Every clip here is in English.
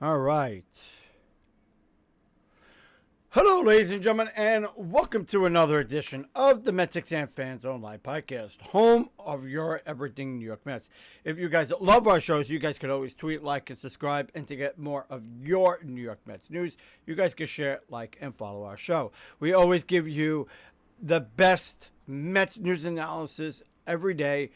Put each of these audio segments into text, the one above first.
All right. Hello, ladies and gentlemen, and welcome to another edition of the MetsXMFanZone Live Podcast, home of your everything New York Mets. If you guys love our shows, you guys could always tweet, like, and subscribe. And to get more of your New York Mets news, you guys can share, like, and follow our show. We always give you the best Mets news analysis every day,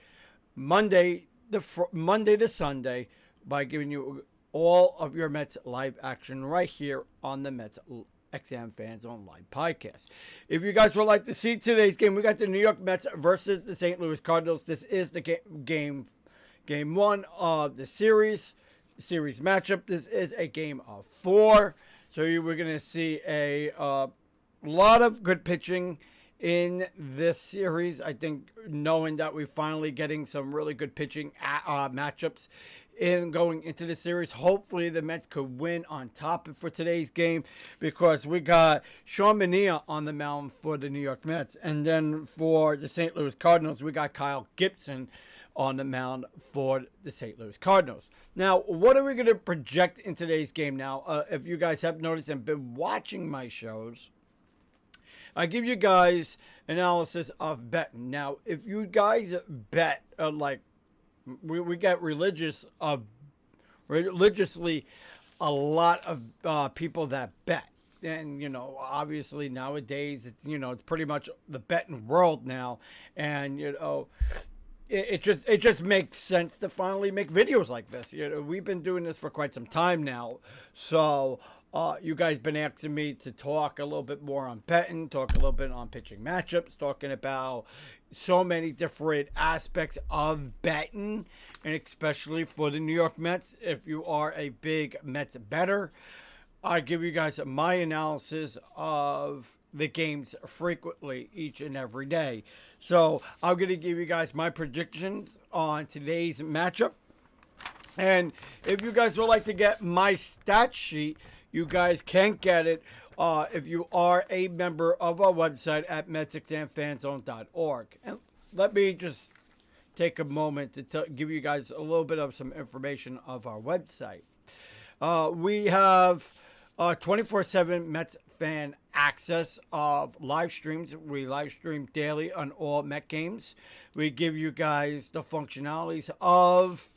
Monday to Sunday, by giving you all of your Mets live action right here on the MetsXMFanZone Live Podcast. If you guys would like to see today's game, we got the New York Mets versus the St. Louis Cardinals. This is the game one of the series matchup. This is a game of 4. So we're going to see a lot of good pitching in this series. I think knowing that we're finally getting some really good pitching matchups in going into the series. Hopefully the Mets could win on top for today's game, because we got Sean Manaea on the mound for the New York Mets. And then for the St. Louis Cardinals, we got Kyle Gibson on the mound for the St. Louis Cardinals. Now, what are we going to project in today's game now? If you guys have noticed and been watching my shows, I give you guys analysis of betting. Now, if you guys bet we get religiously a lot of people that bet. And, obviously nowadays it's pretty much the betting world now. And, it just makes sense to finally make videos like this. We've been doing this for quite some time now. So you guys been asking me to talk a little bit more on betting, talk a little bit on pitching matchups, talking about so many different aspects of betting, and especially for the New York Mets. If you are a big Mets bettor, I give you guys my analysis of the games frequently each and every day. So I'm going to give you guys my predictions on today's matchup. And if you guys would like to get my stat sheet, you guys can get it if you are a member of our website at MetsXMFanZone.org. And let me just take a moment to give you guys a little bit of some information of our website. We have 24/7 Mets fan access of live streams. We live stream daily on all Met games. We give you guys the functionalities of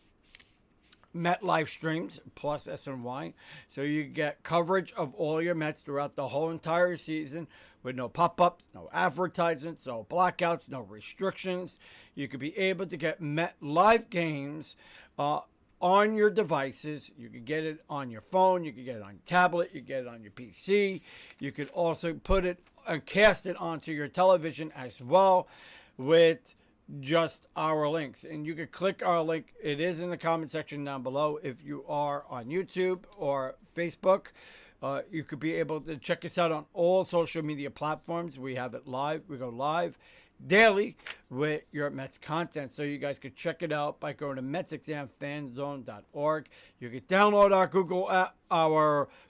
Met live streams plus SNY, so you get coverage of all your Mets throughout the whole entire season with no pop-ups, no advertisements, no blackouts, no restrictions. You could be able to get Met live games on your devices. You could get it on your phone, you could get it on your tablet, you could get it on your PC. You could also put it and cast it onto your television as well with just our links. And you could click our link. It is in the comment section down below. If you are on YouTube or Facebook, you could be able to check us out on all social media platforms. We have it live. We go live daily with your Mets content, so you guys could check it out by going to MetsXMFanZone.org. You could download our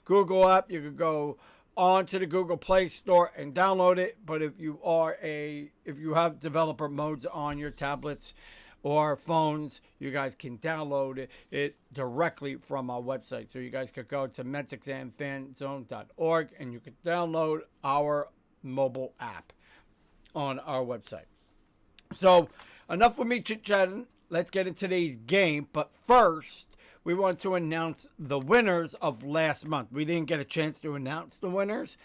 Google app. You could go onto the Google Play Store and download it. But if you have developer modes on your tablets or phones, you guys can download it directly from our website. So you guys could go to MetsXMFanZone.org and you could download our mobile app on our website. So enough with me chit-chatting. Let's get into today's game. But first, we want to announce the winners of last month. We didn't get a chance to announce the winners.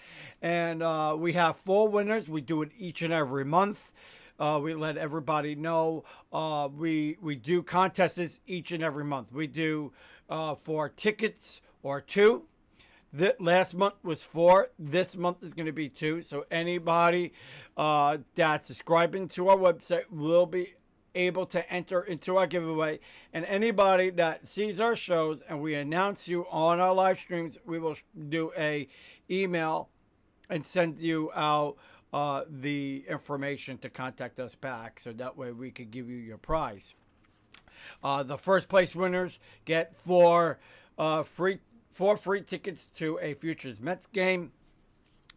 And we have 4 winners. We do it each and every month. We let everybody know. We do contests each and every month. We do 4 tickets or 2. Last month was 4. This month is going to be 2. So anybody that's subscribing to our website will be able to enter into our giveaway. And anybody that sees our shows and we announce you on our live streams, we will do a email and send you out the information to contact us back, so that way we could give you your prize. The first place winners get 4 free tickets to a Futures Mets game.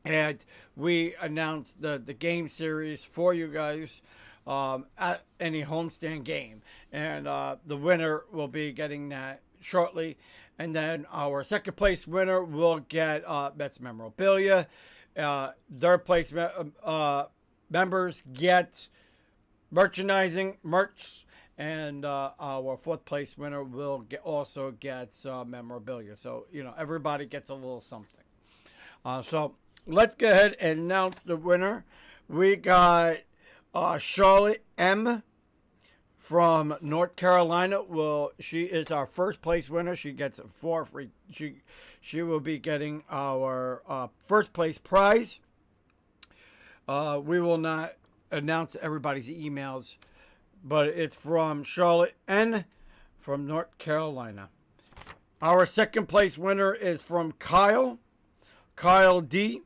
And we announced the game series for you guys at any homestand game. And the winner will be getting that shortly. And then our second place winner will get Mets memorabilia. Third place members get merchandising, merch. And our fourth place winner will also get memorabilia. So, everybody gets a little something. So let's go ahead and announce the winner. We got Charlotte M. from North Carolina. Well, she is our first place winner. She gets 4 free. She will be getting our first place prize. We will not announce everybody's emails, but it's from Charlotte N. from North Carolina. Our second place winner is from Kyle D.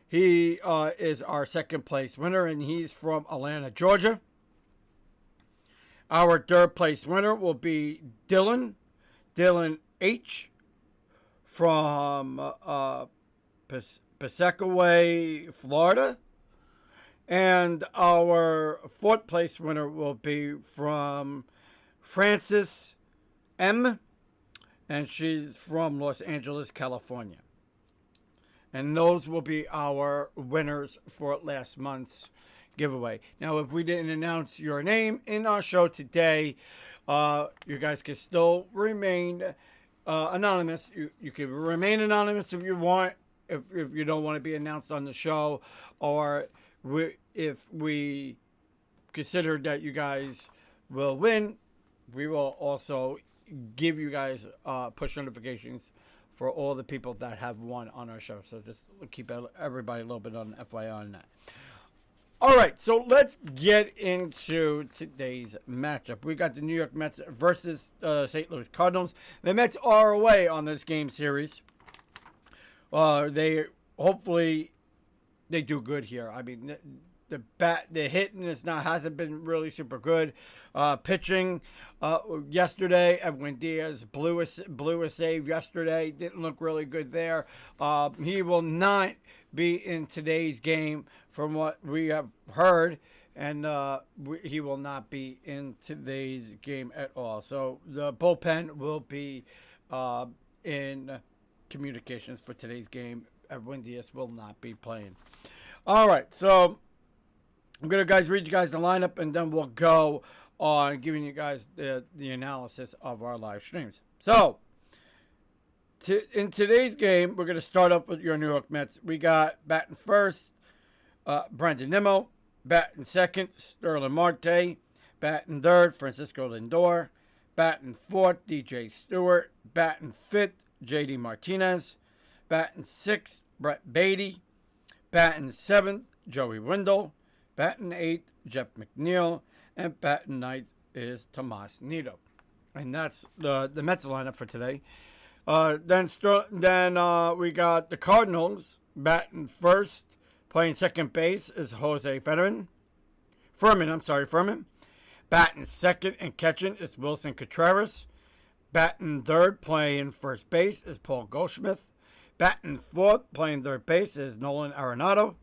He is our second place winner, and he's from Atlanta, Georgia. Our third place winner will be Dylan H. from Piscataway, Florida. And our fourth place winner will be from Frances M. And she's from Los Angeles, California. And those will be our winners for last month's giveaway. Now, if we didn't announce your name in our show today, you guys can still remain anonymous. You can remain anonymous if you want, if you don't want to be announced on the show, or if we consider that you guys will win, we will also give you guys push notifications for all the people that have won on our show. So just keep everybody a little bit on FYI on that. All right, so let's get into today's matchup. We got the New York Mets versus St. Louis Cardinals. The Mets are away on this game series. They hopefully they do good here. I mean, the hitting hasn't been really super good. Pitching yesterday, Edwin Diaz blew a save yesterday. Didn't look really good there. He will not be in today's game, from what we have heard, and he will not be in today's game at all. So the bullpen will be in communications for today's game. Edwin Diaz will not be playing. All right, so I'm going to read you guys the lineup, and then we'll go on giving you guys the analysis of our live streams. So, in today's game, we're going to start up with your New York Mets. We got batting first, Brandon Nimmo. Batting second, Sterling Marte. Batting third, Francisco Lindor. Batting fourth, DJ Stewart. Batting fifth, JD Martinez. Batting sixth, Brett Beatty. Batting seventh, Joey Wendell. Batting eighth, Jeff McNeil. And batting ninth is Tomas Nido. And that's the Mets lineup for today. Then we got the Cardinals. Batting first, playing second base is Jose Furman. Batting second and catching is Wilson Contreras. Batting third, playing first base is Paul Goldschmidt. Batting fourth, playing third base is Nolan Arenado.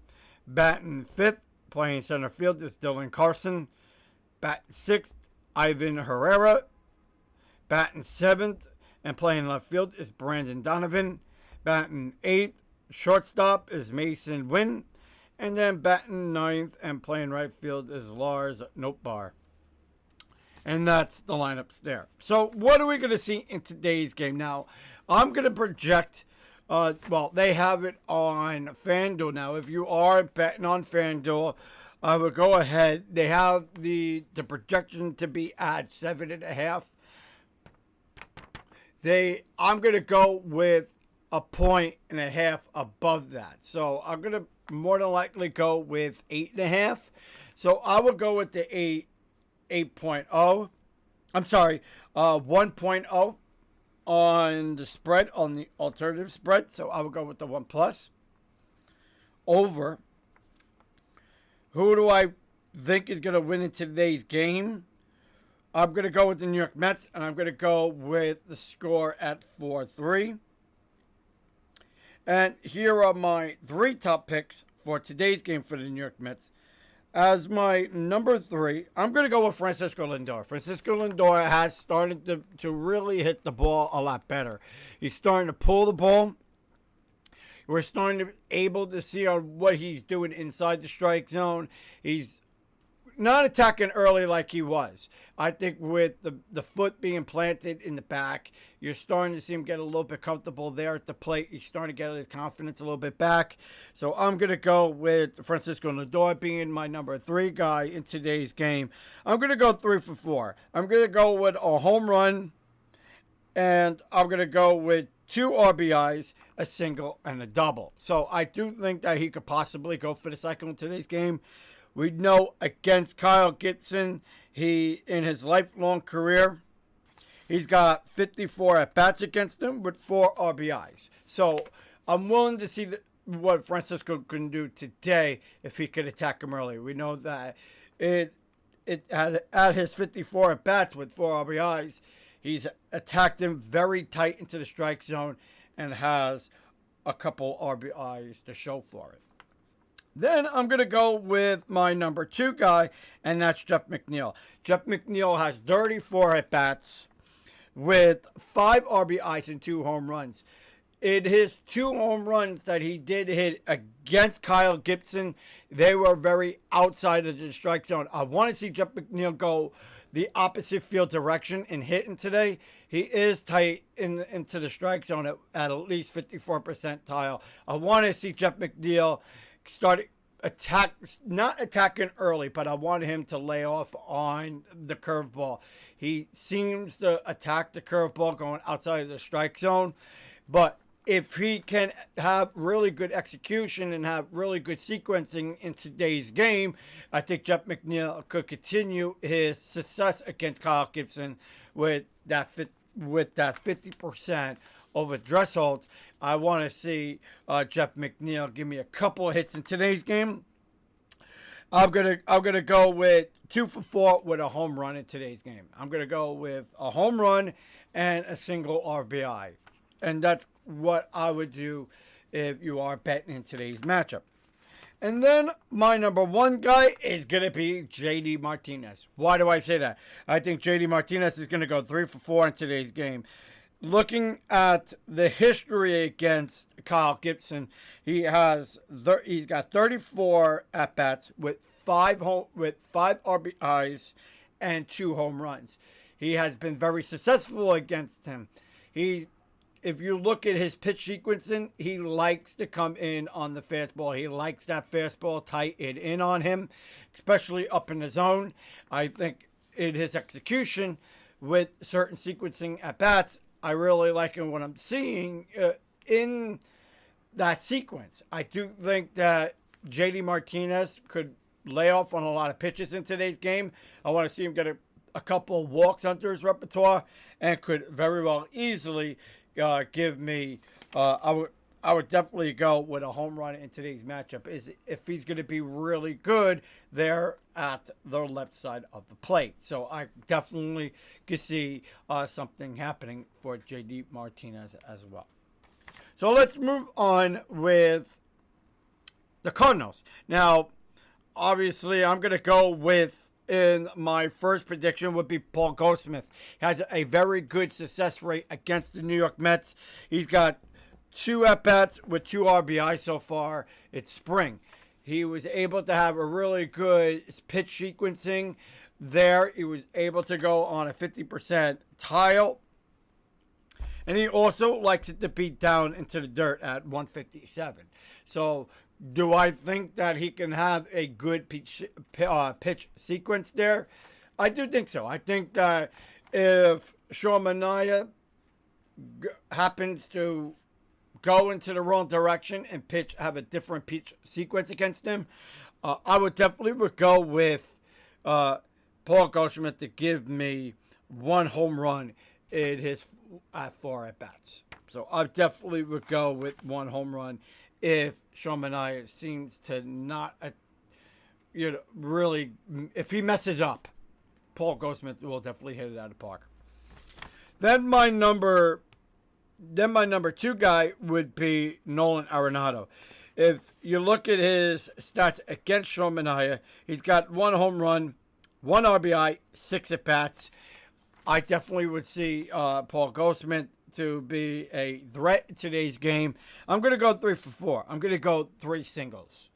Batting fifth, playing center field is Dylan Carlson. Batting sixth, Ivan Herrera. Batting seventh and playing left field is Brandon Donovan. Batting eighth, shortstop is Mason Wynn. And then batting ninth and playing right field is Lars Nootbaar. And that's the lineups there. So what are we going to see in today's game? Now, I'm going to project, they have it on FanDuel now. If you are betting on FanDuel, I would go ahead. They have the projection to be at 7.5. I'm going to go with 1.5 above that. So I'm going to more than likely go with 8.5. So I will go with the 8.0. I'm sorry, 1.0 on the spread, on the alternative spread. So I will go with the 1+. Over. Who do I think is going to win in today's game? I'm going to go with the New York Mets, and I'm going to go with the score at 4-3. And here are my 3 top picks for today's game for the New York Mets. As my number 3, I'm going to go with Francisco Lindor. Francisco Lindor has started to really hit the ball a lot better. He's starting to pull the ball. We're starting to be able to see on what he's doing inside the strike zone. He's not attacking early like he was. I think with the foot being planted in the back, you're starting to see him get a little bit comfortable there at the plate. He's starting to get his confidence a little bit back. So I'm going to go with Francisco Lindor being my number 3 guy in today's game. I'm going to go 3 for 4. I'm going to go with a home run, and I'm going to go with 2 RBIs, a single, and a double. So I do think that he could possibly go for the cycle in today's game. We know against Kyle Gibson, he, in his lifelong career, he's got 54 at-bats against him with 4 RBIs. So I'm willing to see what Francisco can do today if he could attack him early. We know that at his 54 at-bats with 4 RBIs, he's attacked him very tight into the strike zone and has a couple RBIs to show for it. Then I'm going to go with my number 2 guy, and that's Jeff McNeil. Jeff McNeil has 34 at-bats with 5 RBIs and 2 home runs. In his 2 home runs that he did hit against Kyle Gibson, they were very outside of the strike zone. I want to see Jeff McNeil go the opposite field direction and hitting today. He is tight into the strike zone at least 54 percentile. I want to see Jeff McNeil start not attacking early, but I want him to lay off on the curveball. He seems to attack the curveball going outside of the strike zone, but if he can have really good execution and have really good sequencing in today's game, I think Jeff McNeil could continue his success against Kyle Gibson with that 50% over thresholds. I want to see Jeff McNeil give me a couple of hits in today's game. I'm gonna go with 2 for 4 with a home run in today's game. I'm gonna go with a home run and a single RBI, and that's what I would do if you are betting in today's matchup. And then my number 1 guy is going to be JD Martinez. Why do I say that? I think JD Martinez is going to go 3 for 4 in today's game. Looking at the history against Kyle Gibson, he's got 34 at-bats with 5 RBIs and 2 home runs. He has been very successful against him. If you look at his pitch sequencing, he likes to come in on the fastball. He likes that fastball tight in on him, especially up in the zone. I think in his execution with certain sequencing at bats, I really like what I'm seeing in that sequence. I do think that JD Martinez could lay off on a lot of pitches in today's game. I want to see him get a couple of walks under his repertoire and could very well easily give me. I would definitely go with a home run in today's matchup. Is if he's going to be really good there at the left side of the plate. So I definitely could see something happening for JD Martinez as well. So let's move on with the Cardinals. Now, obviously, I'm going to go with. In my first prediction would be Paul Goldschmidt. He has a very good success rate against the New York Mets. He's got 2 at-bats with 2 RBI so far. It's spring. He was able to have a really good pitch sequencing there. He was able to go on a 50% tile. And he also likes it to be down into the dirt at 157. So do I think that he can have a good pitch sequence there? I do think so. I think that if Sean Manaea happens to go into the wrong direction and have a different pitch sequence against him, I would definitely go with Paul Goldschmidt to give me 1 home run in his 4 at-bats. So I definitely would go with 1 home run if Sean Manaea seems to not, really, if he messes up, Paul Goldschmidt will definitely hit it out of the park. Then my number 2 guy would be Nolan Arenado. If you look at his stats against Sean Manaea, he's got 1 home run, 1 RBI, 6 at-bats. I definitely would see Paul Goldschmidt to be a threat in today's game. I'm going to go 3 for 4. I'm going to go 3 singles.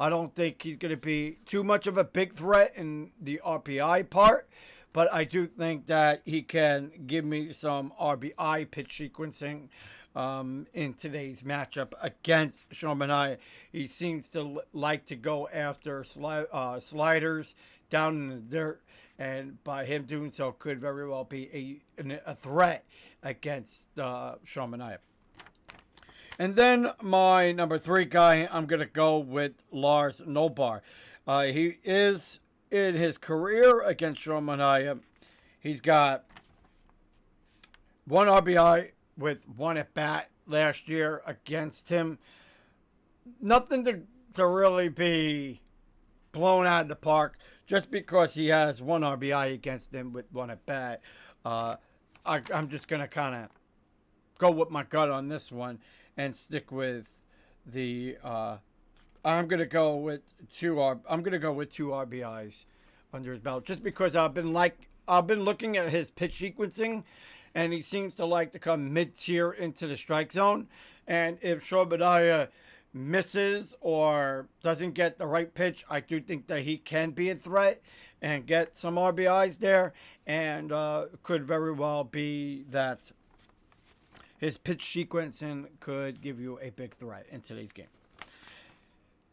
I don't think he's going to be too much of a big threat in the RBI part, but I do think that he can give me some RBI pitch sequencing in today's matchup against Sean Manaea. He seems to like to go after sliders down in the dirt, and by him doing so could very well be a threat against Sean Manaea. And then my number 3 guy, I'm going to go with Lars Nootbaar. He is, in his career against Sean Manaea, he's got 1 RBI with 1 at-bat last year against him. Nothing to really be blown out of the park just because he has 1 RBI against him with 1 at-bat. I'm just going to kind of go with my gut on this one and stick with the I'm going to go with 2 RBIs under his belt, just because I've been looking at his pitch sequencing, and he seems to like to come mid-tier into the strike zone. And if Sean Manaea misses or doesn't get the right pitch, I do think that he can be a threat and get some RBIs there, and could very well be that his pitch sequencing could give you a big threat in today's game.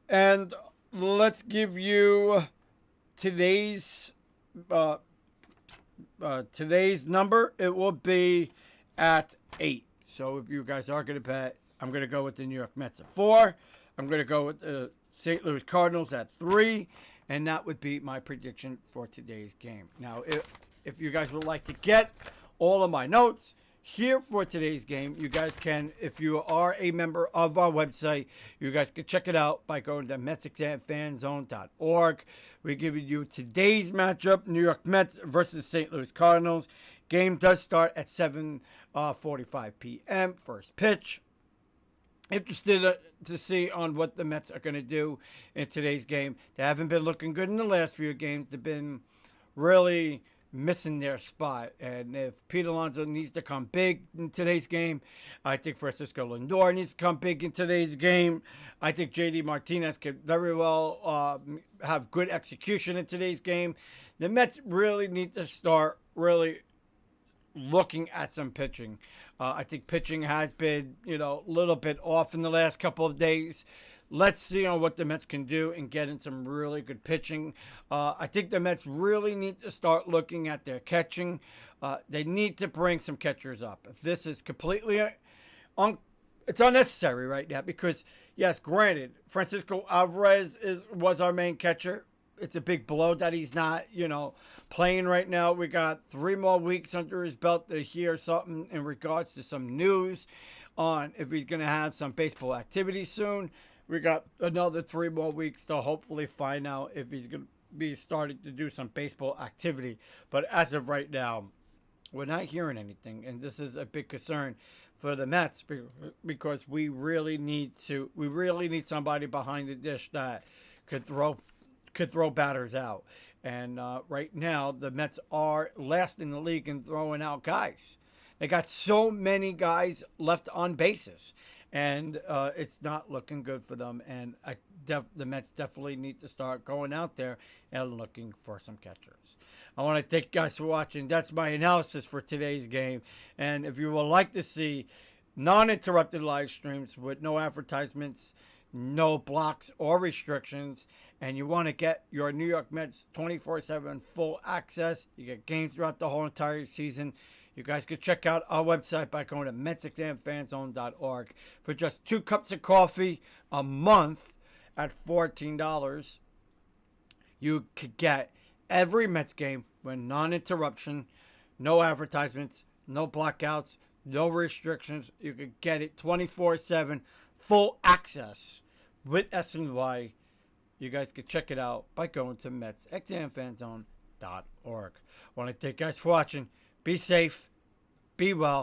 And let's give you today's number. It will be at 8. So if you guys are going to bet, I'm going to go with the New York Mets at 4. I'm going to go with the St. Louis Cardinals at 3. And that would be my prediction for today's game. Now, if you guys would like to get all of my notes here for today's game, you guys can, if you are a member of our website, you guys can check it out by going to MetsXMFanZone.org. We're giving you today's matchup, New York Mets versus St. Louis Cardinals. Game does start at 7:45 p.m. First pitch. Interested to see on what the Mets are going to do in today's game. They haven't been looking good in the last few games. They've been really missing their spot. And if Pete Alonso needs to come big in today's game, I think Francisco Lindor needs to come big in today's game. I think JD Martinez could very well have good execution in today's game. The Mets really need to start really looking at some pitching. I think pitching has been, a little bit off in the last couple of days. Let's see on what the Mets can do and get in some really good pitching. I think the Mets really need to start looking at their catching. They need to bring some catchers up. If this is completely it's unnecessary right now because, yes, granted, Francisco Alvarez was our main catcher. It's a big blow that he's not, playing right now. We got 3 more weeks under his belt to hear something in regards to some news on if he's going to have some baseball activity soon. We got another 3 more weeks to hopefully find out if he's going to be starting to do some baseball activity. But as of right now, we're not hearing anything, and this is a big concern for the Mets because we really need somebody behind the dish that could throw batters out. And right now, the Mets are last in the league in throwing out guys. They got so many guys left on bases, and it's not looking good for them. And the Mets definitely need to start going out there and looking for some catchers. I want to thank you guys for watching. That's my analysis for today's game. And if you would like to see non-interrupted live streams with no advertisements, no blocks or restrictions, and you want to get your New York Mets 24/7 full access, you get games throughout the whole entire season, you guys can check out our website by going to MetsXMFanZone.org. For just 2 cups of coffee a month at $14, you could get every Mets game with non-interruption, no advertisements, no blackouts, no restrictions. You could get it 24/7 full access with SNY. You guys can check it out by going to MetsXMFanZone.org. I want to thank you guys for watching. Be safe. Be well.